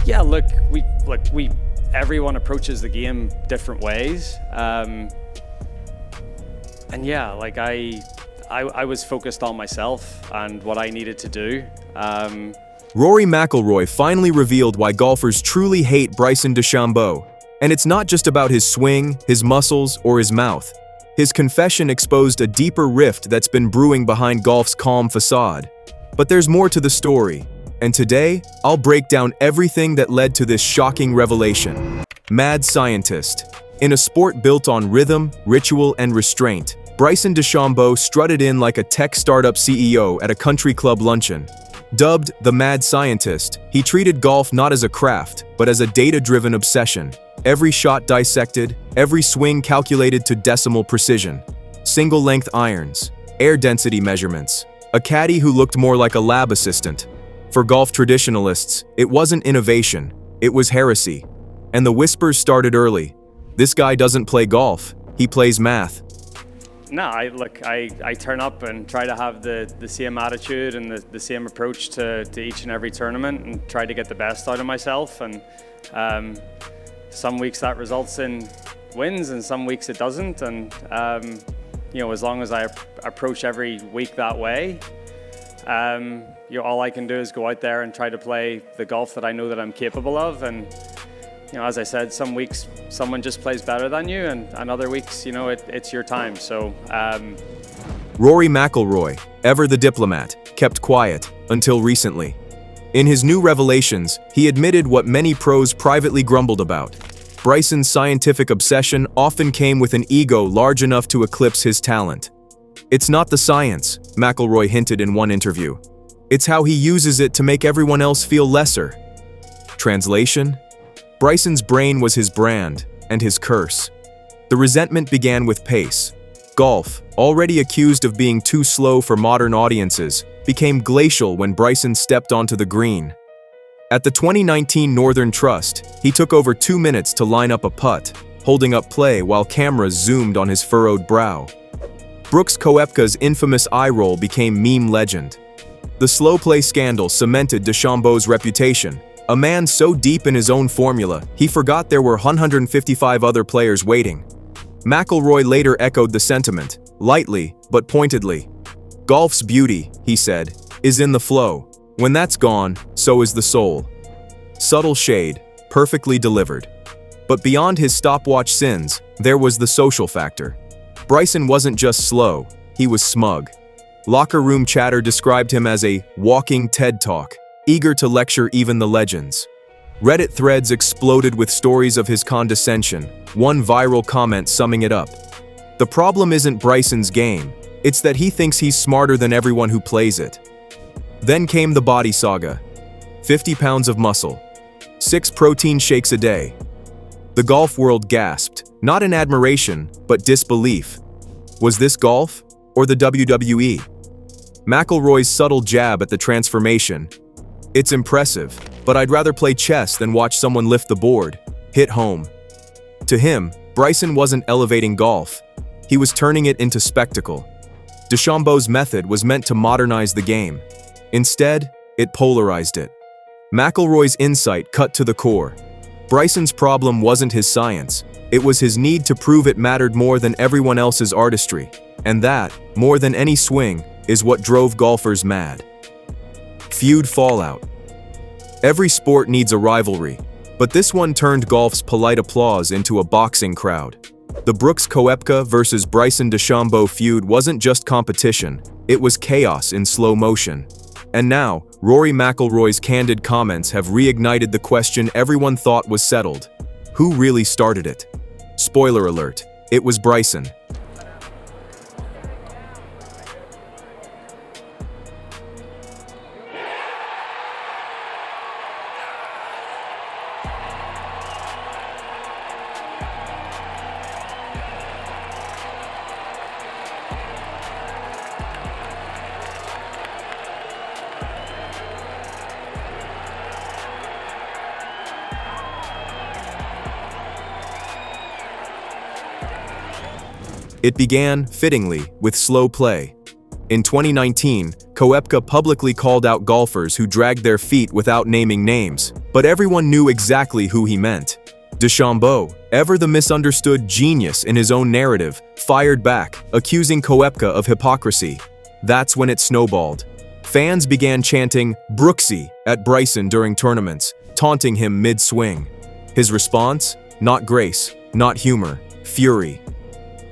Yeah, look, everyone approaches the game different ways. And yeah, like I was focused on myself and what I needed to do. Rory Mcilroy finally revealed why golfers truly hate Bryson DeChambeau. And it's not just about his swing, his muscles, or his mouth. His confession exposed a deeper rift that's been brewing behind golf's calm facade. But there's more to the story. And today, I'll break down everything that led to this shocking revelation. Mad scientist. In a sport built on rhythm, ritual, and restraint, Bryson DeChambeau strutted in like a tech startup CEO at a country club luncheon. Dubbed the Mad Scientist, he treated golf not as a craft, but as a data-driven obsession. Every shot dissected, every swing calculated to decimal precision. Single-length irons, air density measurements, a caddy who looked more like a lab assistant. For golf traditionalists, it wasn't innovation, it was heresy. And the whispers started early. This guy doesn't play golf, he plays math. No, I turn up and try to have the same attitude and the same approach to each and every tournament and try to get the best out of myself. And some weeks that results in wins and some weeks it doesn't. And as long as I approach every week that way, all I can do is go out there and try to play the golf that I know that I'm capable of. And as I said, some weeks someone just plays better than you, and other weeks, it's your time. So, Rory Mcilroy, ever the diplomat, kept quiet until recently. In his new revelations, he admitted what many pros privately grumbled about. Bryson's scientific obsession often came with an ego large enough to eclipse his talent. It's not the science, McIlroy hinted in one interview. It's how he uses it to make everyone else feel lesser. Translation? Bryson's brain was his brand, and his curse. The resentment began with pace. Golf, already accused of being too slow for modern audiences, became glacial when Bryson stepped onto the green. At the 2019 Northern Trust, he took over 2 minutes to line up a putt, holding up play while cameras zoomed on his furrowed brow. Brooks Koepka's infamous eye roll became meme legend. The slow play scandal cemented DeChambeau's reputation. A man so deep in his own formula, he forgot there were 155 other players waiting. McIlroy later echoed the sentiment, lightly but pointedly. Golf's beauty, he said, is in the flow. When that's gone, so is the soul. Subtle shade, perfectly delivered. But beyond his stopwatch sins, there was the social factor. Bryson wasn't just slow, he was smug. Locker room chatter described him as a walking TED Talk, eager to lecture even the legends. Reddit threads exploded with stories of his condescension, one viral comment summing it up. The problem isn't Bryson's game, it's that he thinks he's smarter than everyone who plays it. Then came the body saga. 50 pounds of muscle, 6 protein shakes a day. The golf world gasped, not in admiration, but disbelief. Was this golf, or the WWE? McIlroy's subtle jab at the transformation. It's impressive, but I'd rather play chess than watch someone lift the board, hit home. To him, Bryson wasn't elevating golf. He was turning it into spectacle. DeChambeau's method was meant to modernize the game. Instead, it polarized it. McIlroy's insight cut to the core. Bryson's problem wasn't his science. It was his need to prove it mattered more than everyone else's artistry. And that, more than any swing, is what drove golfers mad. Feud fallout. Every sport needs a rivalry, but this one turned golf's polite applause into a boxing crowd. The Brooks Koepka versus Bryson DeChambeau feud wasn't just competition, it was chaos in slow motion. And now, Rory McIlroy's candid comments have reignited the question everyone thought was settled. Who really started it? Spoiler alert, it was Bryson. It began, fittingly, with slow play. In 2019, Koepka publicly called out golfers who dragged their feet without naming names, but everyone knew exactly who he meant. DeChambeau, ever the misunderstood genius in his own narrative, fired back, accusing Koepka of hypocrisy. That's when it snowballed. Fans began chanting "Brooksy" at Bryson during tournaments, taunting him mid-swing. His response? Not grace, not humor, fury.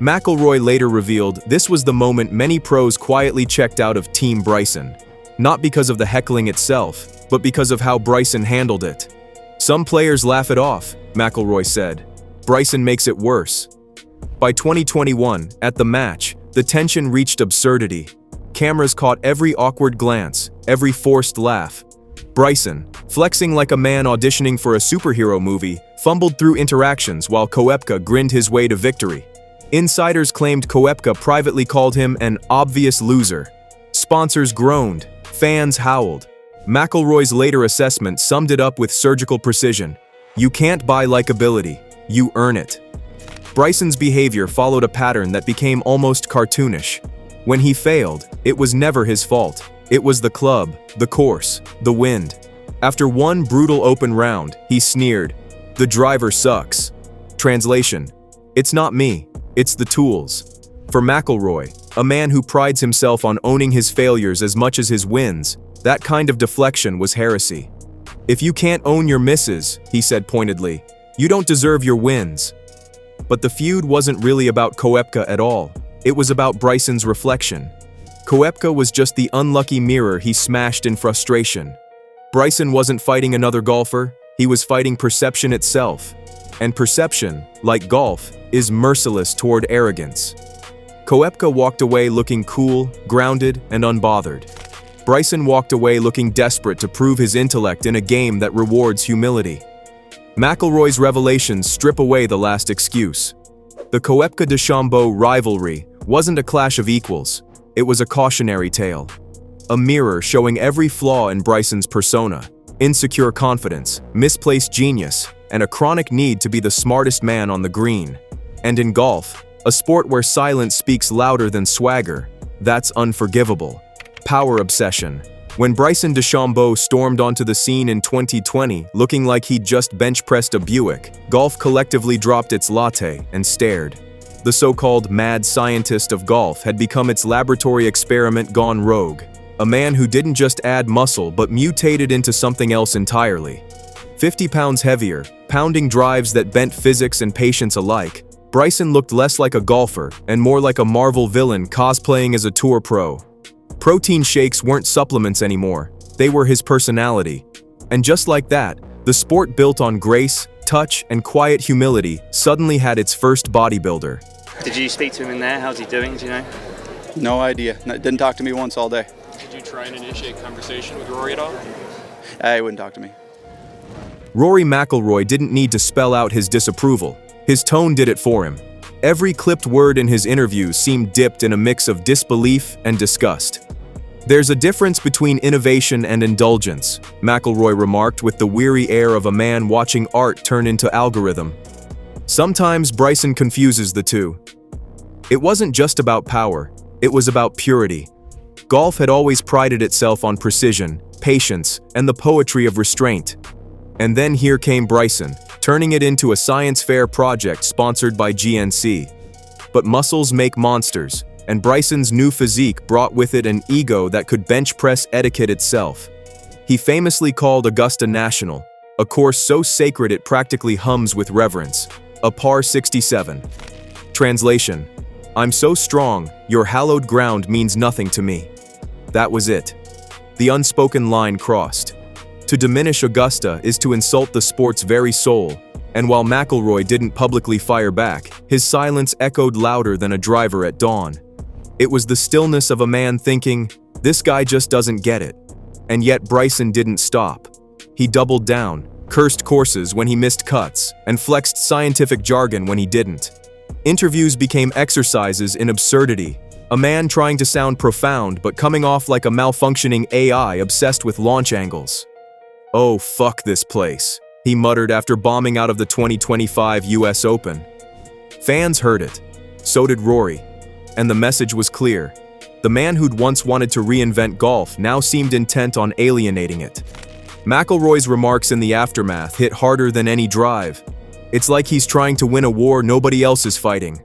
McIlroy later revealed this was the moment many pros quietly checked out of Team Bryson. Not because of the heckling itself, but because of how Bryson handled it. "Some players laugh it off," McIlroy said. "Bryson makes it worse." By 2021, at the match, the tension reached absurdity. Cameras caught every awkward glance, every forced laugh. Bryson, flexing like a man auditioning for a superhero movie, fumbled through interactions while Koepka grinned his way to victory. Insiders claimed Koepka privately called him an obvious loser. Sponsors groaned, fans howled. McIlroy's later assessment summed it up with surgical precision. "You can't buy likability, you earn it." Bryson's behavior followed a pattern that became almost cartoonish. When he failed, it was never his fault. It was the club, the course, the wind. After one brutal open round, he sneered, "The driver sucks." Translation: "It's not me, it's the tools." For McIlroy, a man who prides himself on owning his failures as much as his wins, that kind of deflection was heresy. "If you can't own your misses," he said pointedly, "you don't deserve your wins." But the feud wasn't really about Koepka at all. It was about Bryson's reflection. Koepka was just the unlucky mirror he smashed in frustration. Bryson wasn't fighting another golfer, he was fighting perception itself. And perception, like golf, is merciless toward arrogance. Koepka walked away looking cool, grounded, and unbothered. Bryson walked away looking desperate to prove his intellect in a game that rewards humility. McIlroy's revelations strip away the last excuse. The Koepka-DeChambeau rivalry wasn't a clash of equals, it was a cautionary tale. A mirror showing every flaw in Bryson's persona: insecure confidence, misplaced genius, and a chronic need to be the smartest man on the green. And in golf, a sport where silence speaks louder than swagger, that's unforgivable. Power obsession. When Bryson DeChambeau stormed onto the scene in 2020 looking like he'd just bench-pressed a Buick, golf collectively dropped its latte and stared. The so-called mad scientist of golf had become its laboratory experiment gone rogue. A man who didn't just add muscle but mutated into something else entirely. 50 pounds heavier, pounding drives that bent physics and patience alike, Bryson looked less like a golfer and more like a Marvel villain cosplaying as a tour pro. Protein shakes weren't supplements anymore, they were his personality. And just like that, the sport built on grace, touch, and quiet humility suddenly had its first bodybuilder. Did you speak to him in there? How's he doing, do you know? No idea. Didn't talk to me once all day. Did you try and initiate conversation with Rory at all? He wouldn't talk to me. Rory McIlroy didn't need to spell out his disapproval. His tone did it for him. Every clipped word in his interviews seemed dipped in a mix of disbelief and disgust. "There's a difference between innovation and indulgence," McIlroy remarked with the weary air of a man watching art turn into algorithm. Sometimes Bryson confuses the two. It wasn't just about power, it was about purity. Golf had always prided itself on precision, patience, and the poetry of restraint. And then here came Bryson, turning it into a science fair project sponsored by GNC. But muscles make monsters, and Bryson's new physique brought with it an ego that could bench press etiquette itself. He famously called Augusta National, a course so sacred it practically hums with reverence, a par 67. Translation: "I'm so strong, your hallowed ground means nothing to me." That was it. The unspoken line crossed. To diminish Augusta is to insult the sport's very soul, and while McIlroy didn't publicly fire back, his silence echoed louder than a driver at dawn. It was the stillness of a man thinking, "This guy just doesn't get it." And yet Bryson didn't stop. He doubled down, cursed courses when he missed cuts, and flexed scientific jargon when he didn't. Interviews became exercises in absurdity. A man trying to sound profound but coming off like a malfunctioning AI obsessed with launch angles. "Oh, fuck this place," he muttered after bombing out of the 2025 US Open. Fans heard it. So did Rory. And the message was clear. The man who'd once wanted to reinvent golf now seemed intent on alienating it. McIlroy's remarks in the aftermath hit harder than any drive. It's like he's trying to win a war nobody else is fighting.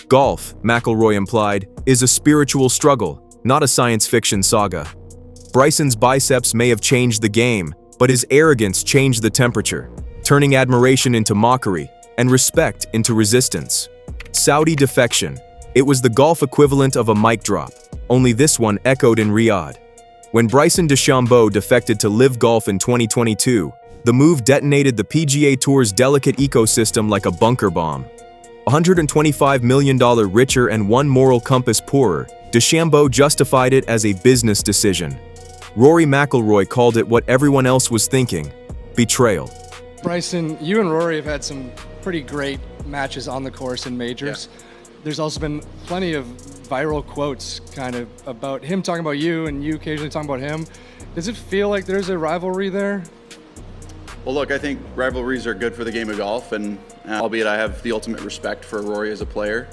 Golf, McIlroy implied, is a spiritual struggle, not a science fiction saga. Bryson's biceps may have changed the game, but his arrogance changed the temperature, turning admiration into mockery and respect into resistance. Saudi defection. It was the golf equivalent of a mic drop, only this one echoed in Riyadh. When Bryson DeChambeau defected to Live Golf in 2022, the move detonated the PGA Tour's delicate ecosystem like a bunker bomb. $125 million richer and one moral compass poorer, DeChambeau justified it as a business decision. Rory Mcilroy called it what everyone else was thinking: betrayal. Bryson, you and Rory have had some pretty great matches on the course in majors. Yeah. There's also been plenty of viral quotes kind of about him talking about you and you occasionally talking about him. Does it feel like there's a rivalry there? Well, look, I think rivalries are good for the game of golf, and albeit I have the ultimate respect for Rory as a player,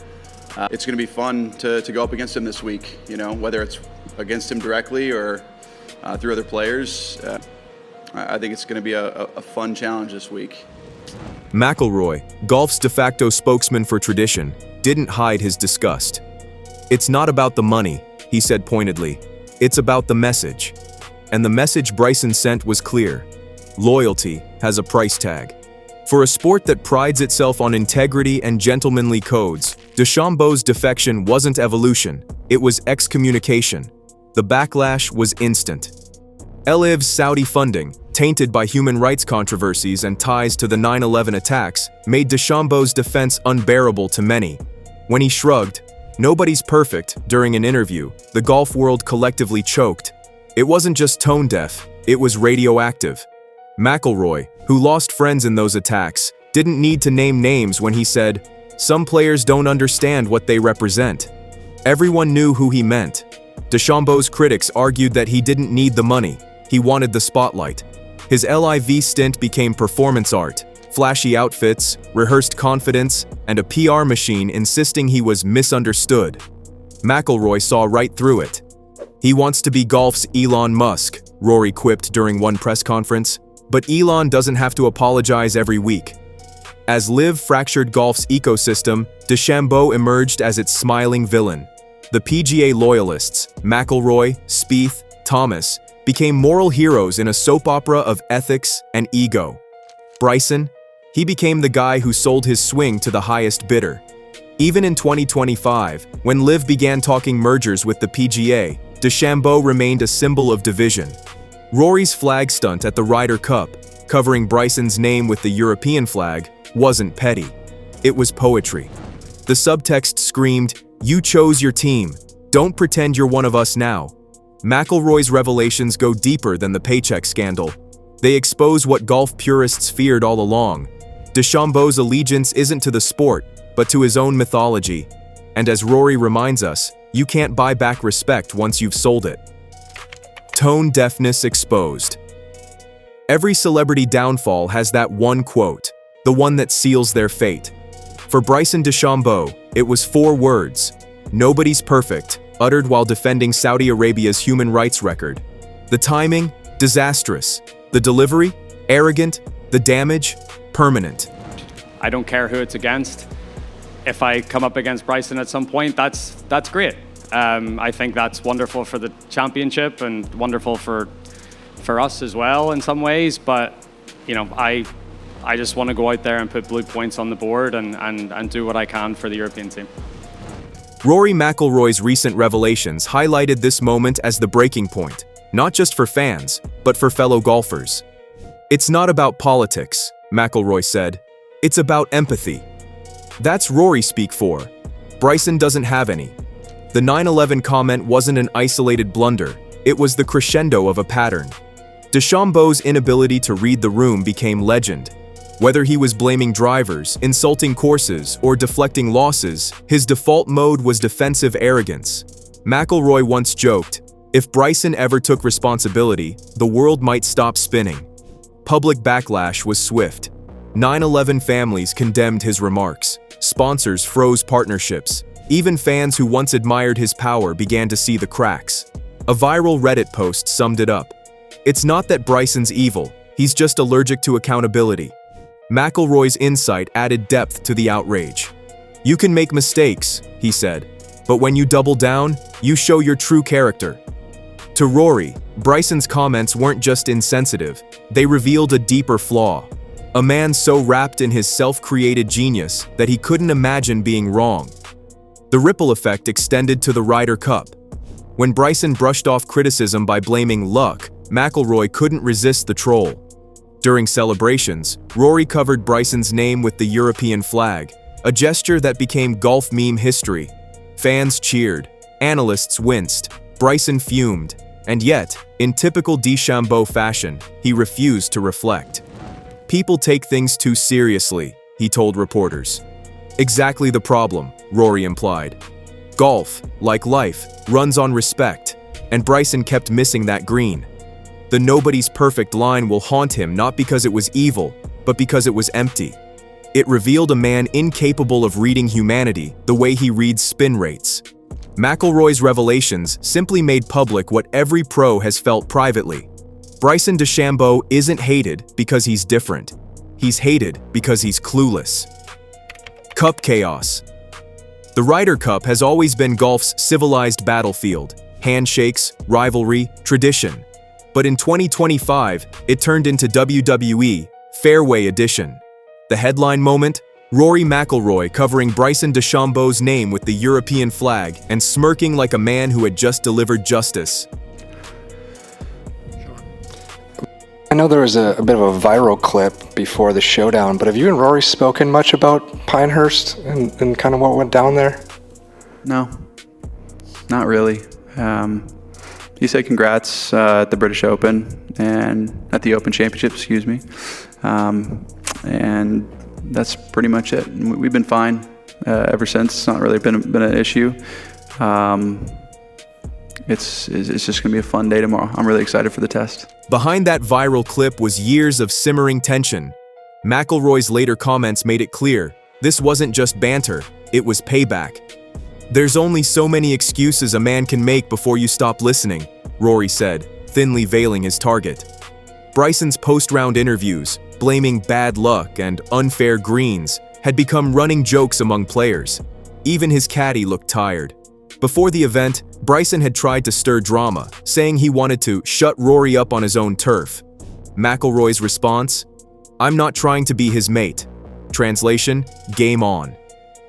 it's going to be fun to go up against him this week, you know, whether it's against him directly or through other players. I think it's going to be a fun challenge this week. McIlroy, golf's de facto spokesman for tradition, didn't hide his disgust. "It's not about the money," he said pointedly. "It's about the message." And the message Bryson sent was clear. Loyalty has a price tag. For a sport that prides itself on integrity and gentlemanly codes, DeChambeau's defection wasn't evolution, it was excommunication. The backlash was instant. LIV's Saudi funding, tainted by human rights controversies and ties to the 9/11 attacks, made DeChambeau's defense unbearable to many. When he shrugged, "Nobody's perfect," during an interview, the golf world collectively choked. It wasn't just tone deaf, it was radioactive. McIlroy, who lost friends in those attacks, didn't need to name names when he said, "Some players don't understand what they represent." Everyone knew who he meant. DeChambeau's critics argued that he didn't need the money, he wanted the spotlight. His LIV stint became performance art, flashy outfits, rehearsed confidence, and a PR machine insisting he was misunderstood. McIlroy saw right through it. "He wants to be golf's Elon Musk," Rory quipped during one press conference, "but Elon doesn't have to apologize every week." As Liv fractured golf's ecosystem, DeChambeau emerged as its smiling villain. The PGA loyalists, McIlroy, Spieth, Thomas, became moral heroes in a soap opera of ethics and ego. Bryson, he became the guy who sold his swing to the highest bidder. Even in 2025, when Liv began talking mergers with the PGA, DeChambeau remained a symbol of division. Rory's flag stunt at the Ryder Cup, covering Bryson's name with the European flag, wasn't petty. It was poetry. The subtext screamed, "You chose your team. Don't pretend you're one of us now." McIlroy's revelations go deeper than the paycheck scandal. They expose what golf purists feared all along. DeChambeau's allegiance isn't to the sport, but to his own mythology. And as Rory reminds us, you can't buy back respect once you've sold it. Tone-deafness exposed. Every celebrity downfall has that one quote, the one that seals their fate. For Bryson DeChambeau, it was 4 words: "Nobody's perfect," uttered while defending Saudi Arabia's human rights record. The timing? Disastrous. The delivery? Arrogant. The damage? Permanent. I don't care who it's against. If I come up against Bryson at some point, that's great. I think that's wonderful for the championship and wonderful for us as well in some ways. But you know, I just want to go out there and put blue points on the board and do what I can for the European team. Rory Mcilroy's recent revelations highlighted this moment as the breaking point, not just for fans, but for fellow golfers. "It's not about politics," McIlroy said. "It's about empathy." That's Rory speak for. Bryson doesn't have any. The 9/11 comment wasn't an isolated blunder, it was the crescendo of a pattern. DeChambeau's inability to read the room became legend. Whether he was blaming drivers, insulting courses, or deflecting losses, his default mode was defensive arrogance. McIlroy once joked, "If Bryson ever took responsibility, the world might stop spinning." Public backlash was swift. 9/11 families condemned his remarks. Sponsors froze partnerships. Even fans who once admired his power began to see the cracks. A viral Reddit post summed it up. "It's not that Bryson's evil, he's just allergic to accountability." McIlroy's insight added depth to the outrage. "You can make mistakes," he said, "but when you double down, you show your true character." To Rory, Bryson's comments weren't just insensitive, they revealed a deeper flaw. A man so wrapped in his self-created genius that he couldn't imagine being wrong. The ripple effect extended to the Ryder Cup. When Bryson brushed off criticism by blaming luck, McIlroy couldn't resist the troll. During celebrations, Rory covered Bryson's name with the European flag, a gesture that became golf meme history. Fans cheered, analysts winced, Bryson fumed, and yet, in typical DeChambeau fashion, he refused to reflect. "People take things too seriously," he told reporters. "Exactly the problem," Rory implied. "Golf, like life, runs on respect, and Bryson kept missing that green. The nobody's perfect line will haunt him not because it was evil, but because it was empty." It revealed a man incapable of reading humanity the way he reads spin rates. McIlroy's revelations simply made public what every pro has felt privately. Bryson DeChambeau isn't hated because he's different. He's hated because he's clueless. Cup chaos. The Ryder Cup has always been golf's civilized battlefield, handshakes, rivalry, tradition. But in 2025, it turned into WWE Fairway Edition. The headline moment? Rory Mcilroy covering Bryson DeChambeau's name with the European flag and smirking like a man who had just delivered justice. I know there was a bit of a viral clip before the showdown, but have you and Rory spoken much about Pinehurst and kind of what went down there? No, not really. He said congrats at the British Open and at the Open Championship, excuse me. And that's pretty much it. We've been fine ever since. It's not really been an issue. It's just going to be a fun day tomorrow. I'm really excited for the test. Behind that viral clip was years of simmering tension. McIlroy's later comments made it clear, this wasn't just banter, it was payback. "There's only so many excuses a man can make before you stop listening," Rory said, thinly veiling his target. Bryson's post-round interviews, blaming bad luck and unfair greens, had become running jokes among players. Even his caddy looked tired. Before the event, Bryson had tried to stir drama, saying he wanted to shut Rory up on his own turf. McIlroy's response? "I'm not trying to be his mate." Translation, game on.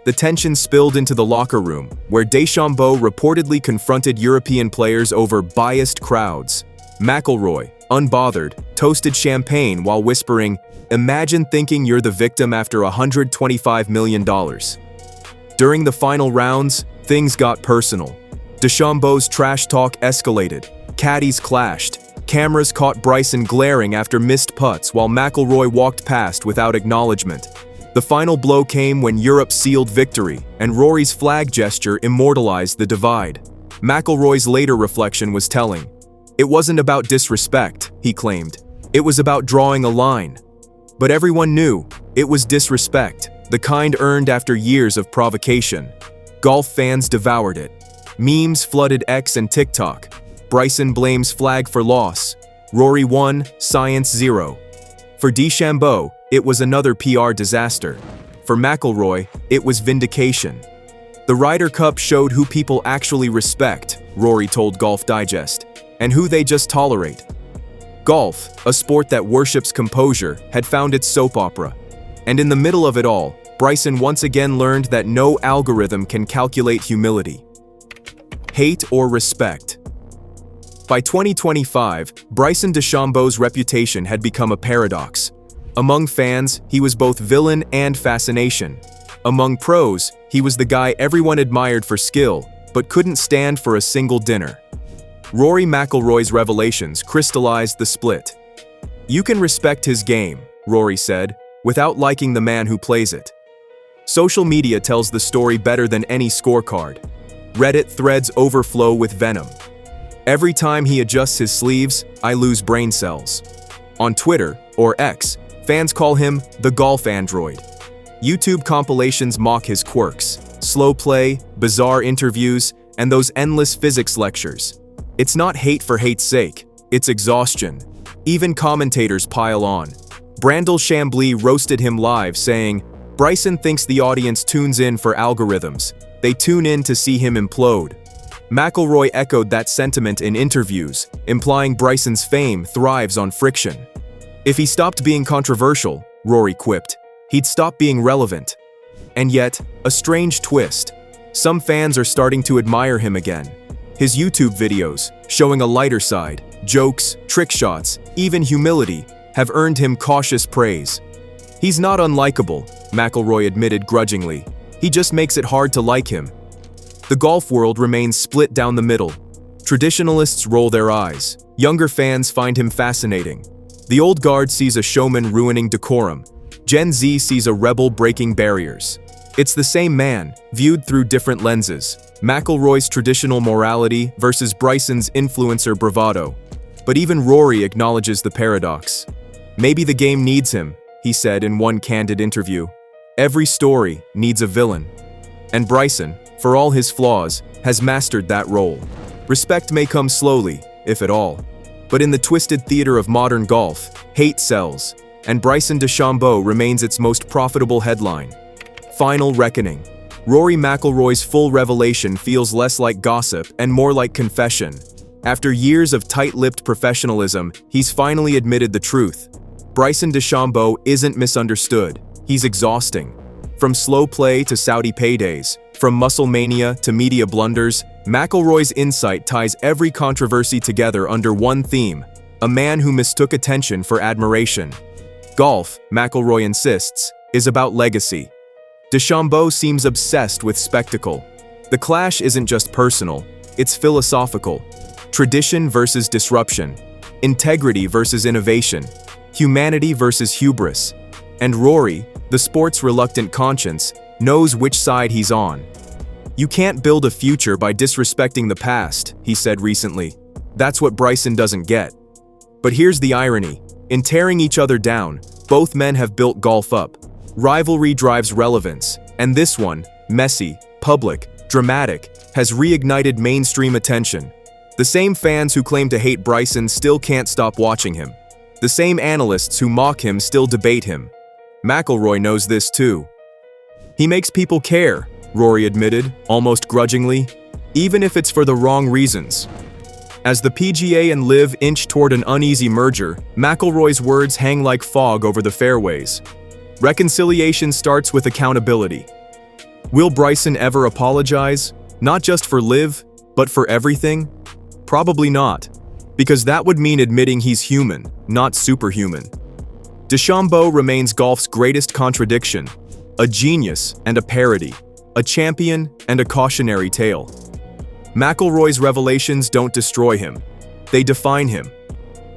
The tension spilled into the locker room, where DeChambeau reportedly confronted European players over biased crowds. McIlroy, unbothered, toasted champagne while whispering, "Imagine thinking you're the victim after $125 million. During the final rounds, things got personal. DeChambeau's trash talk escalated, caddies clashed, cameras caught Bryson glaring after missed putts while McIlroy walked past without acknowledgement. The final blow came when Europe sealed victory, and Rory's flag gesture immortalized the divide. McIlroy's later reflection was telling. "It wasn't about disrespect," he claimed. "It was about drawing a line." But everyone knew, it was disrespect, the kind earned after years of provocation. Golf fans devoured it. Memes flooded X and TikTok. Bryson blames flag for loss. Rory won, science zero. For DeChambeau, it was another PR disaster. For McIlroy, it was vindication. The Ryder Cup showed who people actually respect, Rory told Golf Digest, and who they just tolerate. Golf, a sport that worships composure, had found its soap opera. And in the middle of it all, Bryson once again learned that no algorithm can calculate humility. Hate or respect. By 2025, Bryson DeChambeau's reputation had become a paradox. Among fans, he was both villain and fascination. Among pros, he was the guy everyone admired for skill, but couldn't stand for a single dinner. Rory McIlroy's revelations crystallized the split. "You can respect his game," Rory said, "without liking the man who plays it." Social media tells the story better than any scorecard. Reddit threads overflow with venom. "Every time he adjusts his sleeves, I lose brain cells." On Twitter, or X, fans call him the golf android. YouTube compilations mock his quirks. slow play, bizarre interviews, and those endless physics lectures. It's not hate for hate's sake, it's exhaustion. Even commentators pile on. Brandel Chambly roasted him live, saying, "Bryson thinks the audience tunes in for algorithms. They tune in to see him implode." McIlroy echoed that sentiment in interviews, implying Bryson's fame thrives on friction. If he stopped being controversial, Rory quipped, he'd stop being relevant. And yet, a strange twist. Some fans are starting to admire him again. His YouTube videos, showing a lighter side, jokes, trick shots, even humility, have earned him cautious praise. He's not unlikable, McIlroy admitted grudgingly. He just makes it hard to like him. The golf world remains split down the middle. Traditionalists roll their eyes. Younger fans find him fascinating. The old guard sees a showman ruining decorum. Gen Z sees a rebel breaking barriers. It's the same man, viewed through different lenses. McIlroy's traditional morality versus Bryson's influencer bravado. But even Rory acknowledges the paradox. Maybe the game needs him, he said in one candid interview. Every story needs a villain. And Bryson, for all his flaws, has mastered that role. Respect may come slowly, if at all. But in the twisted theater of modern golf, hate sells, and Bryson DeChambeau remains its most profitable headline. Final reckoning. Rory McIlroy's full revelation feels less like gossip and more like confession. After years of tight-lipped professionalism, he's finally admitted the truth. Bryson DeChambeau isn't misunderstood. He's exhausting. From slow play to Saudi paydays, from muscle mania to media blunders, McIlroy's insight ties every controversy together under one theme: a man who mistook attention for admiration. Golf, McIlroy insists, is about legacy. DeChambeau seems obsessed with spectacle. The clash isn't just personal, it's philosophical. Tradition versus disruption, integrity versus innovation, humanity versus hubris. And Rory, the sport's reluctant conscience, knows which side he's on. "You can't build a future by disrespecting the past," he said recently. That's what Bryson doesn't get. But here's the irony. In tearing each other down, both men have built golf up. Rivalry drives relevance, and this one, messy, public, dramatic, has reignited mainstream attention. The same fans who claim to hate Bryson still can't stop watching him. The same analysts who mock him still debate him. McIlroy knows this too. He makes people care, Rory admitted, almost grudgingly, even if it's for the wrong reasons. As the PGA and LIV inch toward an uneasy merger, McIlroy's words hang like fog over the fairways. Reconciliation starts with accountability. Will Bryson ever apologize? Not just for LIV, but for everything? Probably not, because that would mean admitting he's human, not superhuman. DeChambeau remains golf's greatest contradiction, a genius and a parody, a champion and a cautionary tale. McIlroy's revelations don't destroy him, they define him.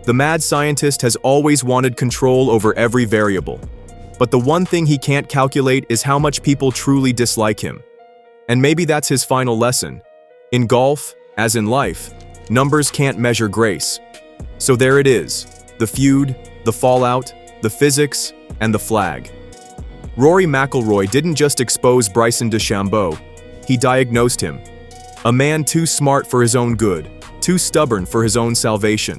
The mad scientist has always wanted control over every variable. But the one thing he can't calculate is how much people truly dislike him. And maybe that's his final lesson. In golf, as in life, numbers can't measure grace. So there it is, the feud, the fallout, the physics, and the flag. Rory McIlroy didn't just expose Bryson DeChambeau, he diagnosed him. A man too smart for his own good, too stubborn for his own salvation.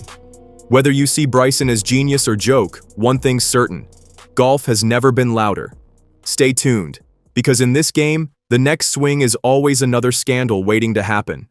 Whether you see Bryson as genius or joke, one thing's certain: golf has never been louder. Stay tuned, because in this game, the next swing is always another scandal waiting to happen.